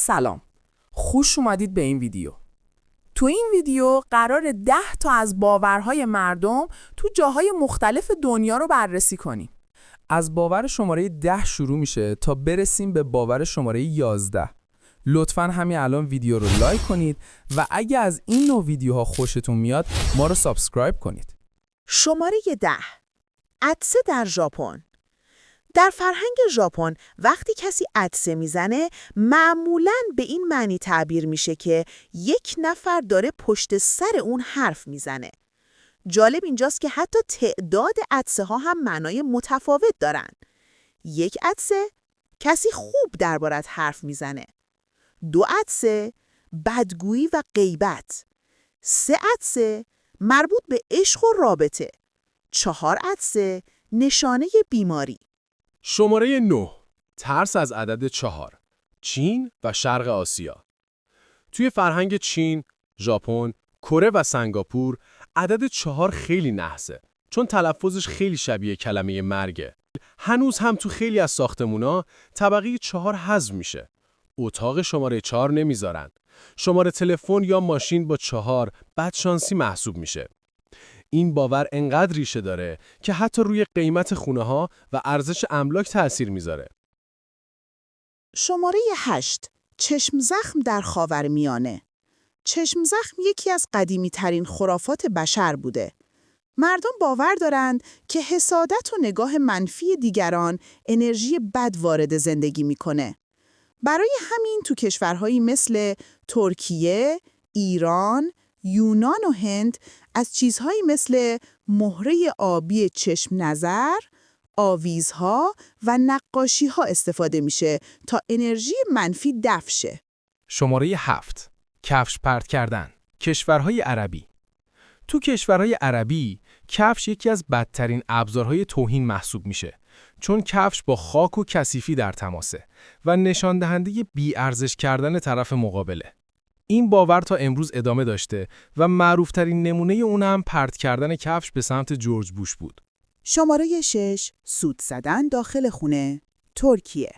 سلام، خوش اومدید به این ویدیو. تو این ویدیو قرار 10 تا از باورهای مردم تو جاهای مختلف دنیا رو بررسی کنیم. از باور شماره 10 شروع میشه تا برسیم به باور شماره 11. لطفاً همین الان ویدیو رو لایک کنید و اگه از این نوع ویدیوها خوشتون میاد ما رو سابسکرایب کنید. شماره 10. عطسه در ژاپن. در فرهنگ ژاپن وقتی کسی عطسه میزنه معمولاً به این معنی تعبیر میشه که یک نفر داره پشت سر اون حرف میزنه. جالب اینجاست که حتی تعداد عطسه ها هم معنای متفاوت دارن. یک عطسه کسی خوب دربارت حرف میزنه. 2 عطسه بدگویی و غیبت. 3 عطسه مربوط به عشق و رابطه. 4 عطسه نشانه بیماری. شماره 9. ترس از عدد 4. چین و شرق آسیا. توی فرهنگ چین، ژاپن، کره و سنگاپور عدد 4 خیلی نحسه چون تلفظش خیلی شبیه کلمه مرگه. هنوز هم تو خیلی از ساختمونا طبقه 4 حذف میشه. اتاق شماره 4 نمیذارن. شماره تلفن یا ماشین با 4 بدشانسی محسوب میشه. این باور انقدر ریشه داره که حتی روی قیمت خونه‌ها و ارزش املاک تأثیر میذاره. شماره 8. چشم زخم در خاورمیانه. چشم زخم یکی از قدیمی‌ترین خرافات بشر بوده. مردم باور دارند که حسادت و نگاه منفی دیگران انرژی بد وارد زندگی میکنه. برای همین تو کشورهایی مثل ترکیه، ایران، یونان و هند از چیزهایی مثل مهره آبی چشم نظر، آویزها و نقاشیها استفاده میشه تا انرژی منفی دفع شه. شماره 7. کفش پرت کردن. کشورهای عربی. تو کشورهای عربی کفش یکی از بدترین ابزارهای توهین محسوب میشه چون کفش با خاک و کثیفی در تماسه و نشان دهنده بی‌ارزش کردن طرف مقابله. این باور تا امروز ادامه داشته و معروفترین نمونه اونم پرت کردن کفش به سمت جورج بوش بود. شماره 6. سوت زدن داخل خونه. ترکیه.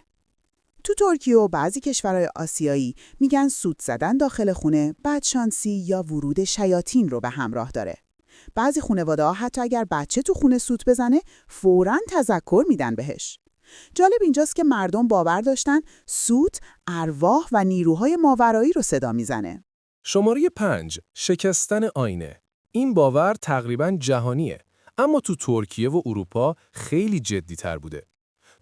تو ترکیه و بعضی کشورهای آسیایی میگن سوت زدن داخل خونه بدشانسی یا ورود شیاطین رو به همراه داره. بعضی خانواده‌ها حتی اگر بچه تو خونه سوت بزنه فوراً تذکر میدن بهش. جالب اینجاست که مردم باور داشتن سوت ارواح و نیروهای ماورایی رو صدا میزنه. شماره 5. شکستن آینه. این باور تقریباً جهانیه، اما تو ترکیه و اروپا خیلی جدی‌تر بوده.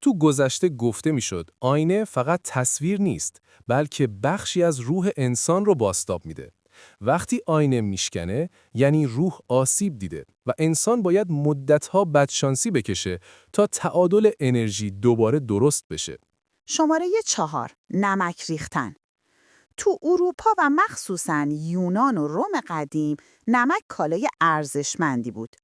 تو گذشته گفته میشد آینه فقط تصویر نیست، بلکه بخشی از روح انسان رو بازتاب میده. وقتی آینه میشکنه یعنی روح آسیب دیده و انسان باید مدتها بدشانسی بکشه تا تعادل انرژی دوباره درست بشه. شماره 4. نمک ریختن. تو اروپا و مخصوصاً یونان و روم قدیم نمک کالای ارزشمندی بود.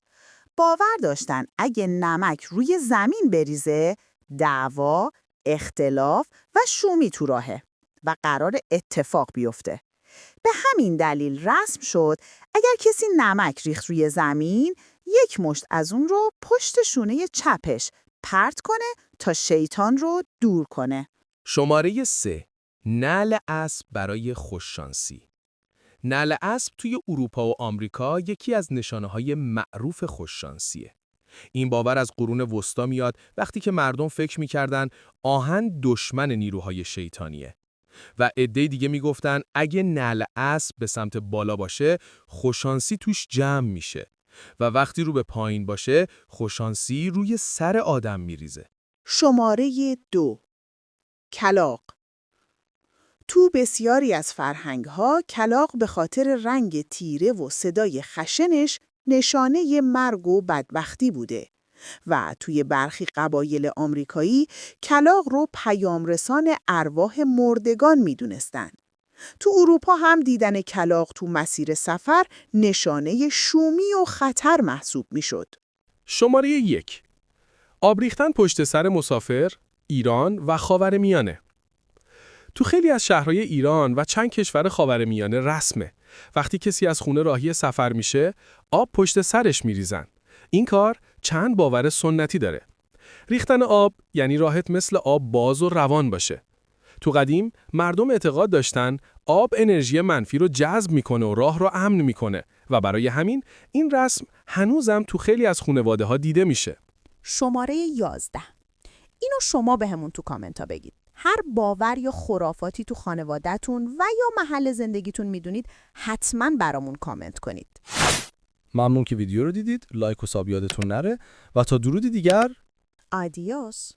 باور داشتن اگه نمک روی زمین بریزه دعوا، اختلاف و شومی تو راهه و قرار اتفاق بیفته. به همین دلیل رسم شد اگر کسی نمک ریخت روی زمین یک مشت از اون رو پشت شونه چپش پرت کنه تا شیطان رو دور کنه. شماره 3. نعل اسب برای خوششانسی. نعل اسب توی اروپا و آمریکا یکی از نشانه‌های معروف خوششانسیه. این باور از قرون وسطا میاد وقتی که مردم فکر می‌کردن آهن دشمن نیروهای شیطانیه و عده دیگه میگفتن اگه نعل اسب به سمت بالا باشه خوششانسی توش جمع میشه و وقتی رو به پایین باشه خوششانسی روی سر آدم میریزه. شماره 2. کلاغ. تو بسیاری از فرهنگ‌ها کلاغ به خاطر رنگ تیره و صدای خشنش نشانه مرگ و بدبختی بوده و توی برخی قبایل آمریکایی کلاغ رو پیامرسان ارواح مردگان میدونستن. تو اروپا هم دیدن کلاغ تو مسیر سفر نشانه شومی و خطر محسوب میشد. شماره 1. آب ریختن پشت سر مسافر، ایران و خاورمیانه. تو خیلی از شهرهای ایران و چند کشور خاورمیانه رسمه. وقتی کسی از خونه راهی سفر میشه، آب پشت سرش میریزن. این کار چند باور سنتی داره. ریختن آب یعنی راهت مثل آب باز و روان باشه. تو قدیم مردم اعتقاد داشتن آب انرژی منفی رو جذب میکنه و راه رو امن میکنه و برای همین این رسم هنوزم تو خیلی از خانواده‌ها دیده میشه. شماره 11. اینو شما بهمون تو کامنت ها بگید. هر باور یا خرافاتی تو خانواده‌تون و یا محل زندگیتون میدونید حتما برامون کامنت کنید. ممنون که ویدیو رو دیدید. لایک و ساب یادتون نره و تا درودی دیگر. آدیوس.